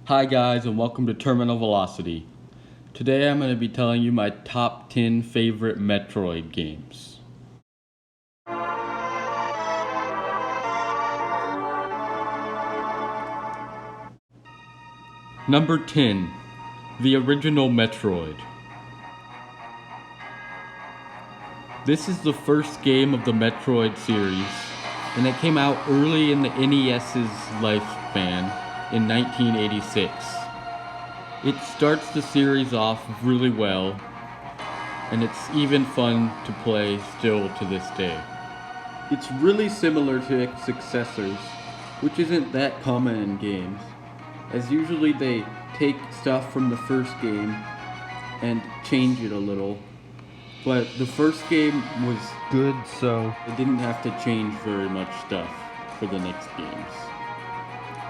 Hi guys, and welcome to Terminal Velocity. Today I'm going to be telling you my top 10 favorite Metroid games. Number 10. The original Metroid. This is the first game of the Metroid series, and it came out early in the NES's lifespan in 1986. It starts the series off really well, and it's even fun to play still to this day. It's really similar to its successors, which isn't that common in games, as usually they take stuff from the first game and change it a little. But the first game was good, so it didn't have to change very much stuff for the next games.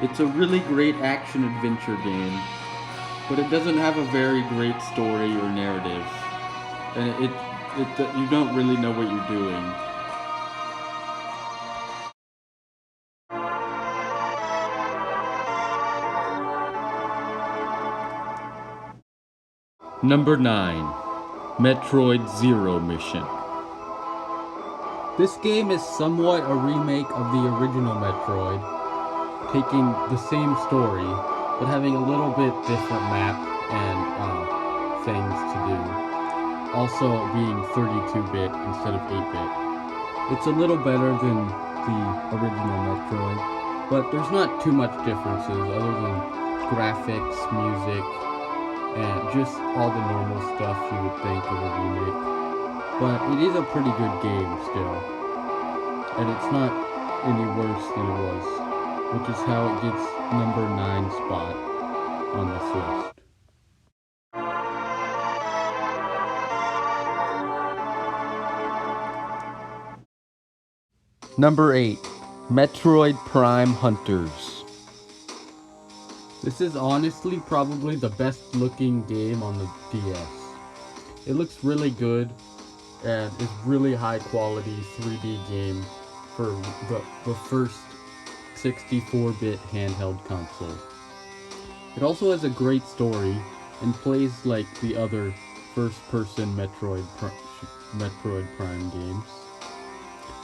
It's a really great action-adventure game, but it doesn't have a very great story or narrative, and you don't really know what you're doing. Number 9. Metroid Zero Mission. This game is somewhat a remake of the original Metroid, taking the same story, but having a little bit different map and things to do. Also being 32-bit instead of 8-bit. It's a little better than the original Metroid, but there's not too much differences other than graphics, music, and just all the normal stuff you would think of a remake. But it is a pretty good game still, and it's not any worse than it was, which is how it gets number 9 spot on this list. Number 8. Metroid Prime Hunters. This is honestly probably the best looking game on the DS. It looks really good and is really high quality 3D game for the first 64-bit handheld console. It also has a great story and plays like the other first-person Metroid Prime games.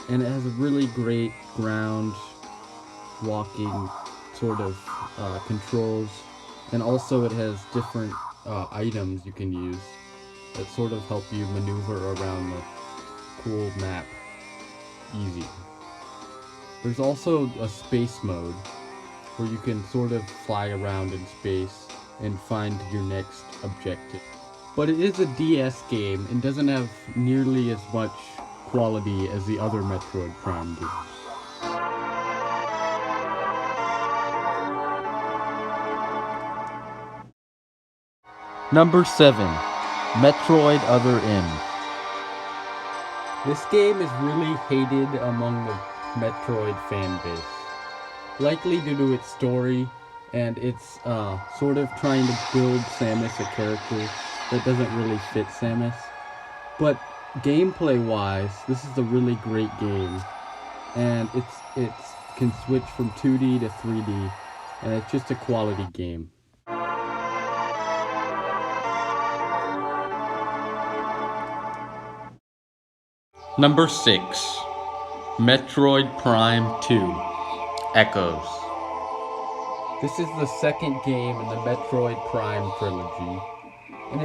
And it has a really great ground walking sort of controls, and also it has different items you can use that sort of help you maneuver around the cool map easy. There's also a space mode where you can sort of fly around in space and find your next objective. But it is a DS game and doesn't have nearly as much quality as the other Metroid Prime games. Number 7. Metroid Other M. This game is really hated among the Metroid fan base, likely due to its story and its sort of trying to build Samus a character that doesn't really fit Samus. But gameplay-wise, this is a really great game, and it can switch from 2D to 3D, and it's just a quality game. Number 6. Metroid Prime 2. Echoes. This is the second game in the Metroid Prime trilogy, and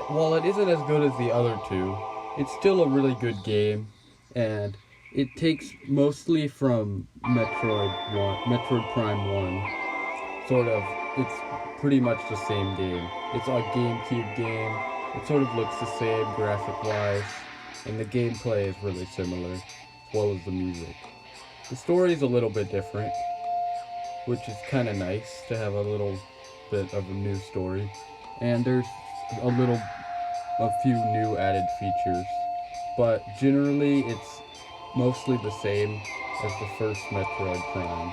while it isn't as good as the other two, it's still a really good game, and it takes mostly from Metroid Prime 1. It's pretty much the same game. It's a GameCube game. It sort of looks the same graphic-wise, and the gameplay is really similar, as well as the music. The story is a little bit different, which is kind of nice to have a little bit of a new story, and there's a few new added features, but generally it's mostly the same as the first Metroid Prime,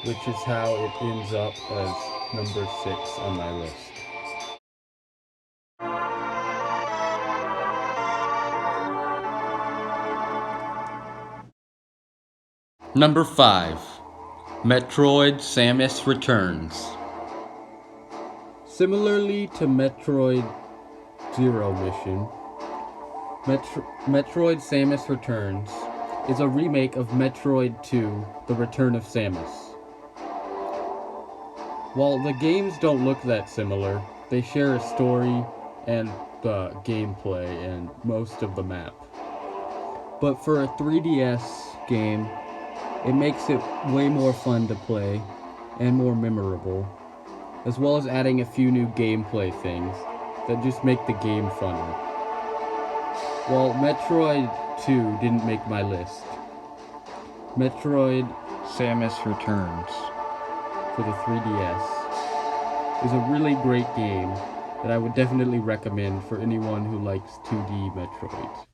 which is how it ends up as number 6 on my list. Number 5. Metroid Samus Returns. Similarly to Metroid Zero Mission, Metroid Samus Returns is a remake of Metroid 2 The Return of Samus. While the games don't look that similar, they share a story and the gameplay and most of the map. But for a 3DS game, it makes it way more fun to play and more memorable, as well as adding a few new gameplay things that just make the game funner. While Metroid 2 didn't make my list, Metroid Samus Returns for the 3DS is a really great game that I would definitely recommend for anyone who likes 2D Metroids.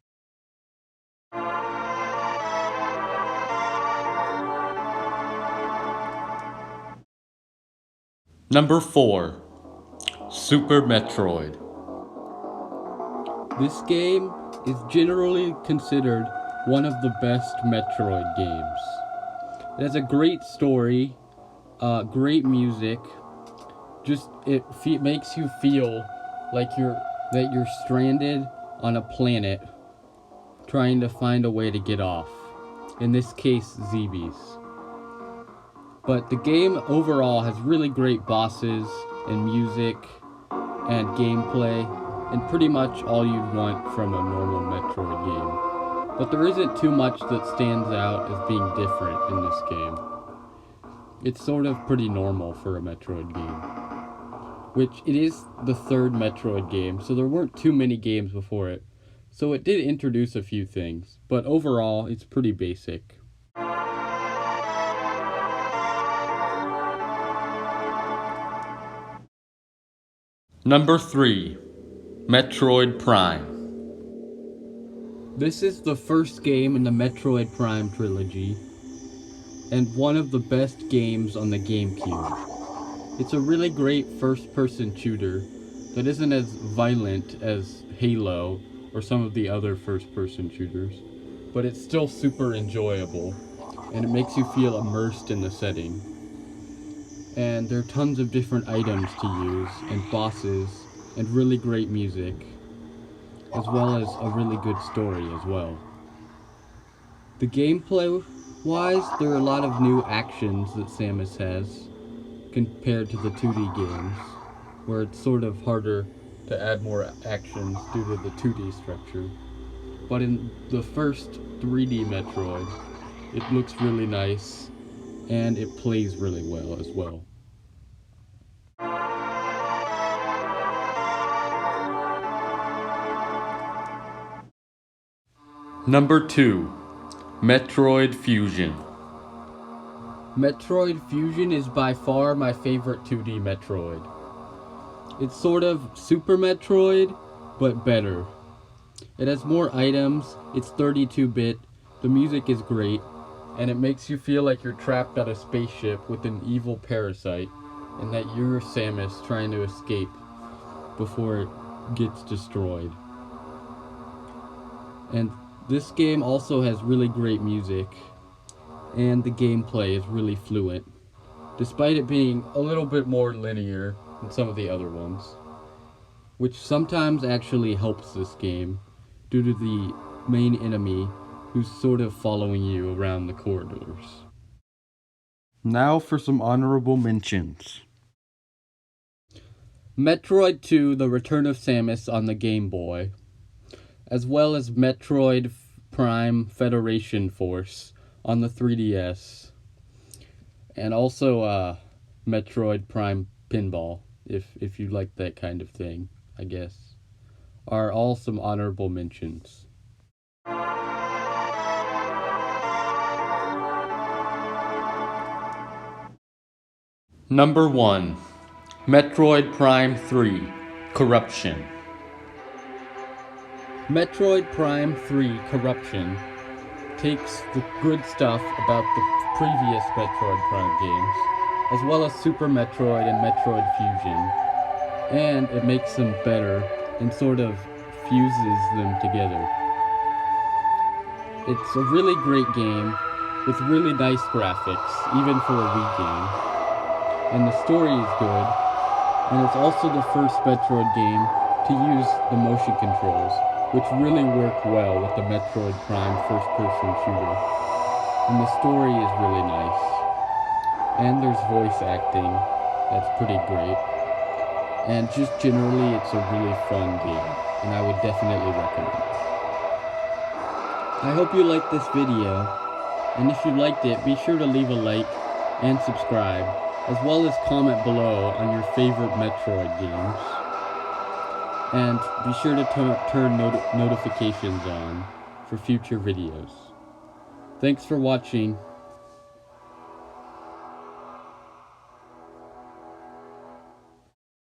Number 4, Super Metroid. This game is generally considered one of the best Metroid games. It has a great story, great music. Just it makes you feel like you're stranded on a planet trying to find a way to get off. In this case, Zebes. But the game overall has really great bosses and music and gameplay and pretty much all you'd want from a normal Metroid game. But there isn't too much that stands out as being different in this game. It's sort of pretty normal for a Metroid game. Which it is the third Metroid game, so there weren't too many games before it. So it did introduce a few things, but overall it's pretty basic. Number 3, Metroid Prime. This is the first game in the Metroid Prime trilogy, and one of the best games on the GameCube. It's a really great first-person shooter that isn't as violent as Halo or some of the other first-person shooters, but it's still super enjoyable, and it makes you feel immersed in the setting. And there are tons of different items to use, and bosses, and really great music, as well as a really good story as well. The gameplay-wise, there are a lot of new actions that Samus has, compared to the 2D games, where it's sort of harder to add more actions due to the 2D structure. But in the first 3D Metroid, it looks really nice, and it plays really well as well. Number 2, Metroid Fusion. Metroid Fusion is by far my favorite 2D Metroid. It's sort of Super Metroid, but better. It has more items, it's 32-bit, the music is great, and it makes you feel like you're trapped on a spaceship with an evil parasite, and that you're Samus trying to escape before it gets destroyed. And this game also has really great music, and the gameplay is really fluent, despite it being a little bit more linear than some of the other ones, which sometimes actually helps this game due to the main enemy who's sort of following you around the corridors. Now for some honorable mentions. Metroid 2 The Return of Samus on the Game Boy, as well as Metroid Prime Federation Force on the 3DS, and also Metroid Prime Pinball, if you like that kind of thing, I guess, are all some honorable mentions. Number 1, Metroid Prime 3, Corruption. Metroid Prime 3 Corruption takes the good stuff about the previous Metroid Prime games, as well as Super Metroid and Metroid Fusion, and it makes them better and sort of fuses them together. It's a really great game with really nice graphics, even for a Wii game, and the story is good, And it's also the first Metroid game to use the motion controls, which really work well with the Metroid Prime first-person shooter. And the story is really nice. And there's voice acting that's pretty great. And just generally, it's a really fun game, and I would definitely recommend it. I hope you liked this video, and if you liked it, be sure to leave a like and subscribe, as well as comment below on your favorite Metroid games. And be sure to turn notifications on for future videos. Thanks for watching.